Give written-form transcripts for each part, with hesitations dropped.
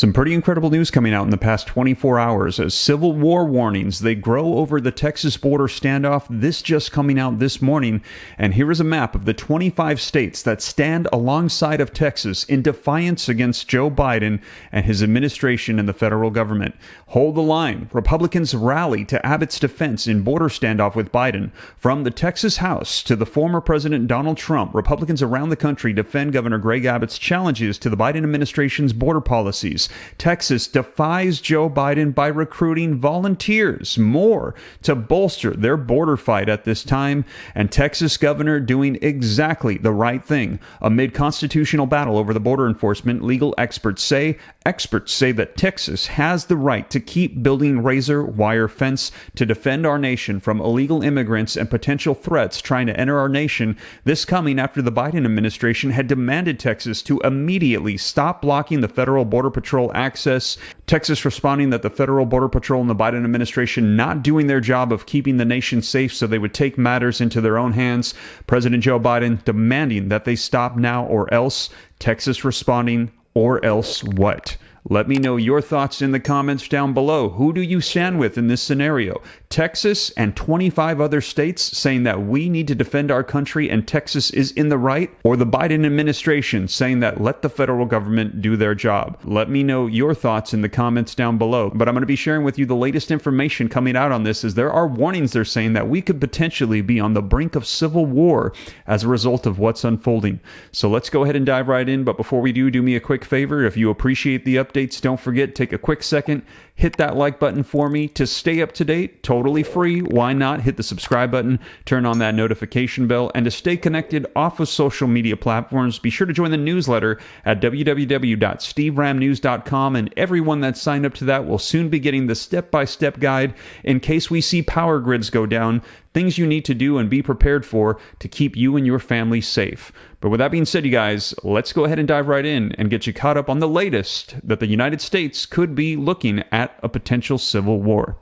Some pretty incredible news coming out in the past 24 hours as civil war warnings, they grow over the Texas border standoff. This just coming out this morning. And here is a map of the 25 states that stand alongside of Texas in defiance against Joe Biden and his administration and the federal government. Hold the line. Republicans rally to Abbott's defense in border standoff with Biden. From the Texas House to the former President Donald Trump, Republicans around the country defend Governor Greg Abbott's challenges to the Biden administration's border policies. Texas defies Joe Biden by recruiting volunteers more to bolster their border fight at this time, and Texas governor doing exactly the right thing. Amid constitutional battle over the border enforcement, legal experts say that Texas has the right to keep building razor wire fence to defend our nation from illegal immigrants and potential threats trying to enter our nation. This coming after the Biden administration had demanded Texas to immediately stop blocking the federal border patrol access. Texas responding that the federal border patrol and the Biden administration not doing their job of keeping the nation safe, so they would take matters into their own hands. President Joe Biden demanding that they stop now or else. Texas responding, or else what? Let me know your thoughts in the comments down below. Who do you stand with in this scenario? Texas and 25 other states saying that we need to defend our country and Texas is in the right? Or the Biden administration saying that let the federal government do their job? Let me know your thoughts in the comments down below. But I'm going to be sharing with you the latest information coming out on this, as there are warnings they're saying that we could potentially be on the brink of civil war as a result of what's unfolding. So let's go ahead and dive right in. But before we do me a quick favor. If you appreciate the updates, don't forget, take a quick second, hit that like button for me to stay up to date, totally free. Why not? Hit the subscribe button, turn on that notification bell, and to stay connected off of social media platforms, be sure to join the newsletter at www.steveramnews.com, and everyone that's signed up to that will soon be getting the step-by-step guide in case we see power grids go down, things you need to do and be prepared for to keep you and your family safe. But with that being said, you guys, let's go ahead and dive right in and get you caught up on the latest that the United States could be looking at a potential civil war.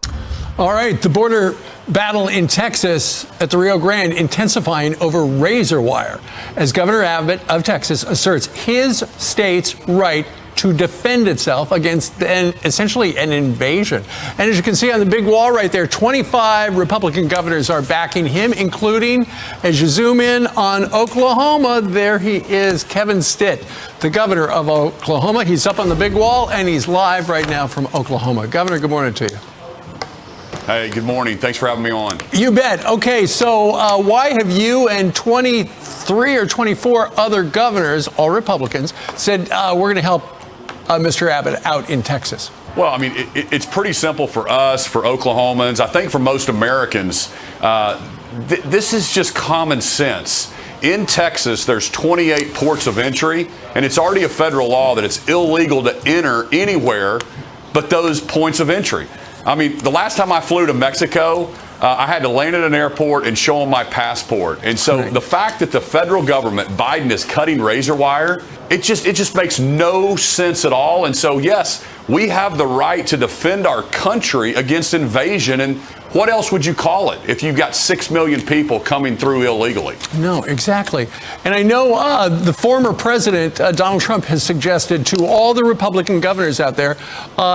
All right, the border battle in Texas at the Rio Grande intensifying over razor wire as Governor Abbott of Texas asserts his state's right to defend itself against essentially an invasion. And as you can see on the big wall right there, 25 Republican governors are backing him, including, as you zoom in on Oklahoma, there he is, Kevin Stitt, the governor of Oklahoma. He's up on the big wall, and he's live right now from Oklahoma. Governor, good morning to you. Hey, good morning. Thanks for having me on. You bet. Okay, so why have you and 23 or 24 other governors, all Republicans, said we're going to help Mr. Abbott out in Texas? Well, I mean, it's pretty simple for us, for Oklahomans. I think for most Americans, this is just common sense. In Texas, there's 28 ports of entry, and it's already a federal law that it's illegal to enter anywhere but those points of entry. I mean, the last time I flew to Mexico, I had to land at an airport and show them my passport. And so the fact that the federal government, Biden, is cutting razor wire, it just makes no sense at all. And so, yes, we have the right to defend our country against invasion. And what else would you call it if you've got 6 million people coming through illegally? No, exactly. And I know the former president, Donald Trump, has suggested to all the Republican governors out there,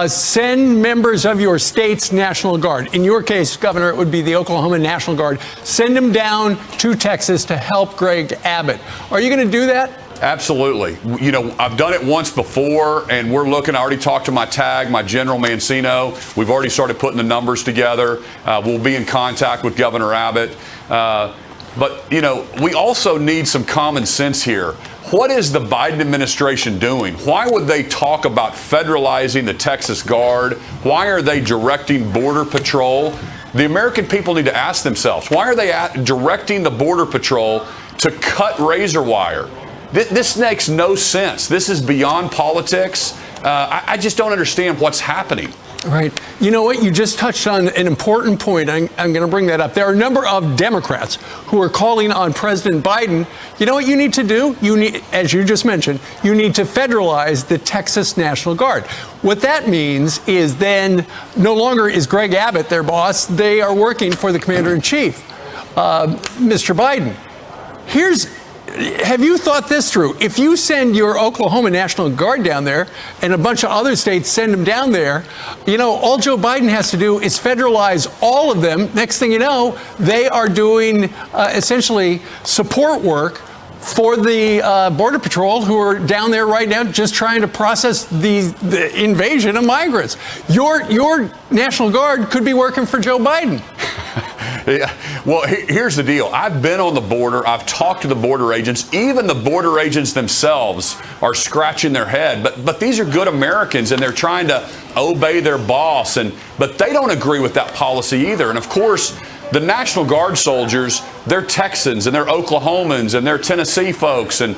send members of your state's National Guard. In your case, Governor, it would be the Oklahoma National Guard. Send them down to Texas to help Greg Abbott. Are you going to do that? Absolutely. You know, I've done it once before, and we're looking. I already talked to my TAG, my General Mancino. We've already started putting the numbers together. We'll be in contact with Governor Abbott. But, you know, we also need some common sense here. What is the Biden administration doing? Why would they talk about federalizing the Texas Guard? Why are they directing Border Patrol? The American people need to ask themselves, why are they directing the Border Patrol to cut razor wire? This makes no sense. This is beyond politics. I just don't understand what's happening. Right. You know what? You just touched on an important point. I'm going to bring that up. There are a number of Democrats who are calling on President Biden. You know what you need to do? You need, as you just mentioned, you need to federalize the Texas National Guard. What that means is then no longer is Greg Abbott their boss. They are working for the commander in chief, Mr. Biden. Here's have you thought this through? If you send your Oklahoma National Guard down there and a bunch of other states send them down there, all Joe Biden has to do is federalize all of them. Next thing you know, they are doing essentially support work for the Border Patrol, who are down there right now just trying to process the invasion of migrants. Your National Guard could be working for Joe Biden. Yeah. Well, here's the deal. I've been on the border. I've talked to the border agents. Even the border agents themselves are scratching their head. But these are good Americans, and they're trying to obey their boss. But they don't agree with that policy either. And of course, the National Guard soldiers, they're Texans and they're Oklahomans and they're Tennessee folks. And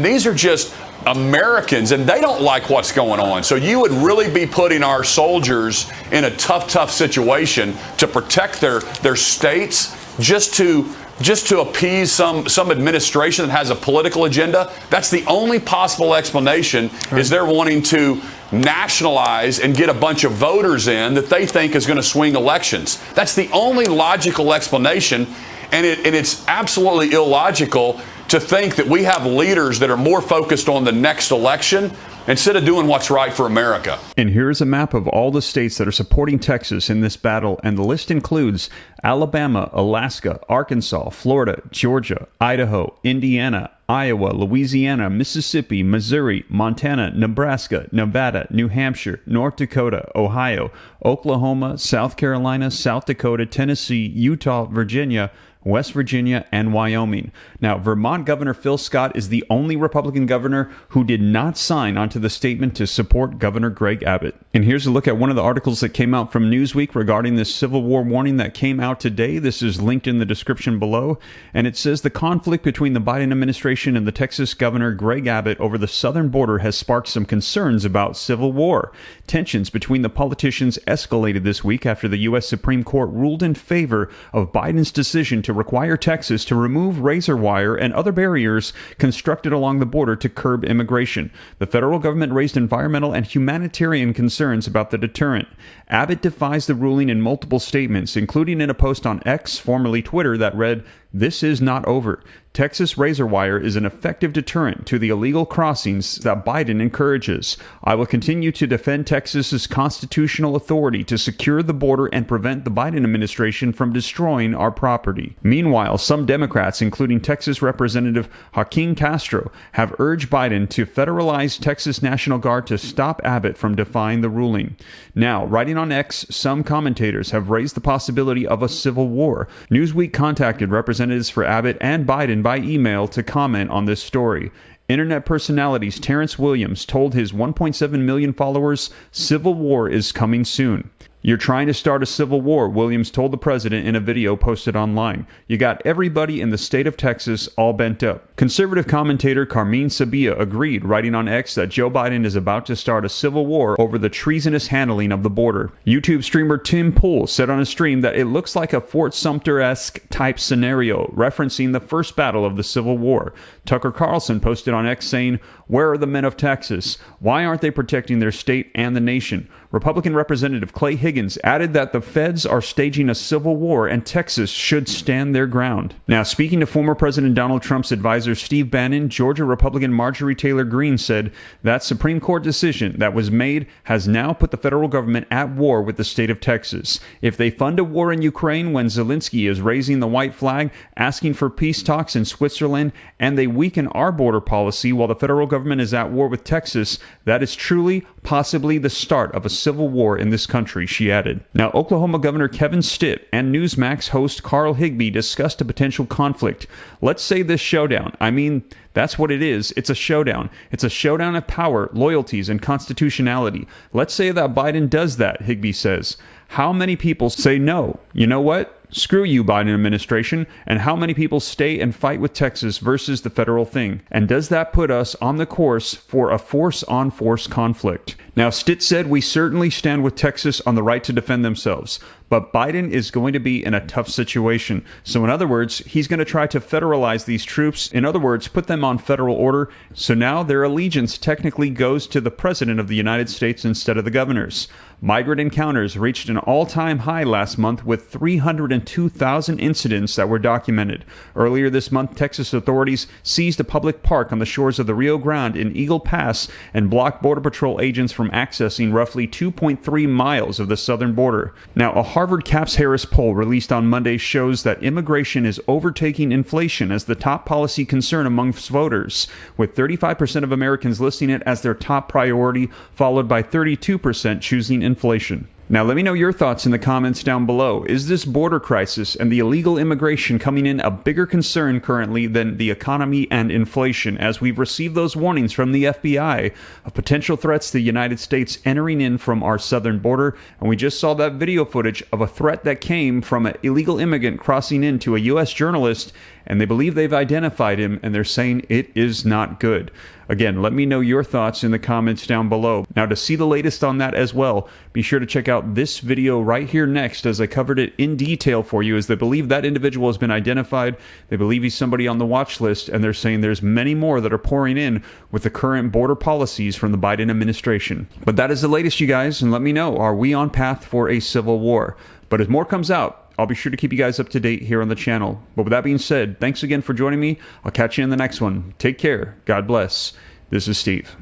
these are just Americans, and they don't like what's going on. So you would really be putting our soldiers in a tough situation to protect their states just to appease some administration that has a political agenda. That's the only possible explanation, is they're wanting to nationalize and get a bunch of voters in that they think is going to swing elections. That's the only logical explanation, and it's absolutely illogical to think that we have leaders that are more focused on the next election instead of doing what's right for America. And here's a map of all the states that are supporting Texas in this battle, and the list includes Alabama, Alaska, Arkansas, Florida, Georgia, Idaho, Indiana, Iowa, Louisiana, Mississippi, Missouri, Montana, Nebraska, Nevada, New Hampshire, North Dakota, Ohio, Oklahoma, South Carolina, South Dakota, Tennessee, Utah, Virginia, West Virginia, and Wyoming. Now, Vermont Governor Phil Scott is the only Republican governor who did not sign onto the statement to support Governor Greg Abbott. And here's a look at one of the articles that came out from Newsweek regarding this Civil War warning that came out today. This is linked in the description below, and it says the conflict between the Biden administration and the Texas Governor Greg Abbott over the southern border has sparked some concerns about civil war. Tensions between the politicians escalated this week after the U.S. Supreme Court ruled in favor of Biden's decision to require Texas to remove razor wire and other barriers constructed along the border to curb immigration. The federal government raised environmental and humanitarian concerns about the deterrent. Abbott defies the ruling in multiple statements, including in a post on X, formerly Twitter, that read, "This is not over. Texas razor wire is an effective deterrent to the illegal crossings that Biden encourages. I will continue to defend Texas's constitutional authority to secure the border and prevent the Biden administration from destroying our property." Meanwhile, some Democrats, including Texas Representative Joaquin Castro, have urged Biden to federalize Texas National Guard to stop Abbott from defying the ruling. Now, writing on X, some commentators have raised the possibility of a civil war. Newsweek contacted representatives for Abbott and Biden by email to comment on this story. Internet personalities Terrence Williams told his 1.7 million followers, "Civil war is coming soon." "You're trying to start a civil war," Williams told the president in a video posted online. "You got everybody in the state of Texas all bent up." Conservative commentator Carmine Sabia agreed, writing on X that Joe Biden is about to start a civil war over the treasonous handling of the border. YouTube streamer Tim Pool said on a stream that it looks like a Fort Sumter-esque type scenario, referencing the first battle of the Civil War. Tucker Carlson posted on X saying, "Where are the men of Texas? Why aren't they protecting their state and the nation?" Republican Representative Clay Higgins added that the feds are staging a civil war and Texas should stand their ground. Now, speaking to former President Donald Trump's advisor Steve Bannon, Georgia Republican Marjorie Taylor Greene said that Supreme Court decision that was made has now put the federal government at war with the state of Texas. If they fund a war in Ukraine when Zelensky is raising the white flag, asking for peace talks in Switzerland, and they weaken our border policy while the federal government is at war with Texas, that is truly, possibly the start of a civil war in this country, she added. Now, Oklahoma Governor Kevin Stitt and Newsmax host Carl Higbee discussed a potential conflict. Let's say this showdown. I mean, that's what it is. It's a showdown. It's a showdown of power, loyalties, and constitutionality. Let's say that Biden does that, Higbee says. How many people say no? You know what? Screw you, Biden administration. And how many people stay and fight with Texas versus the federal thing? And does that put us on the course for a force-on-force conflict? Now, Stitt said, "We certainly stand with Texas on the right to defend themselves, but Biden is going to be in a tough situation. So in other words, he's going to try to federalize these troops. In other words, put them on federal order. So now their allegiance technically goes to the president of the United States instead of the governors." Migrant encounters reached an all-time high last month with 302,000 incidents that were documented. Earlier this month, Texas authorities seized a public park on the shores of the Rio Grande in Eagle Pass and blocked Border Patrol agents from accessing roughly 2.3 miles of the southern border. Now, a Harvard Caps Harris poll released on Monday shows that immigration is overtaking inflation as the top policy concern amongst voters, with 35% of Americans listing it as their top priority, followed by 32% choosing inflation. Now, let me know your thoughts in the comments down below. Is this border crisis and the illegal immigration coming in a bigger concern currently than the economy and inflation, as we've received those warnings from the FBI of potential threats to the United States entering in from our southern border? And we just saw that video footage of a threat that came from an illegal immigrant crossing into a U.S. journalist, and they believe they've identified him, and they're saying it is not good. Again, let me know your thoughts in the comments down below. Now, to see the latest on that as well, be sure to check out this video right here next, as I covered it in detail for you, as they believe that individual has been identified. They believe he's somebody on the watch list, and they're saying there's many more that are pouring in with the current border policies from the Biden administration. But that is the latest, you guys, and let me know, are we on path for a civil war? But as more comes out, I'll be sure to keep you guys up to date here on the channel. But with that being said, thanks again for joining me. I'll catch you in the next one. Take care. God bless. This is Steve.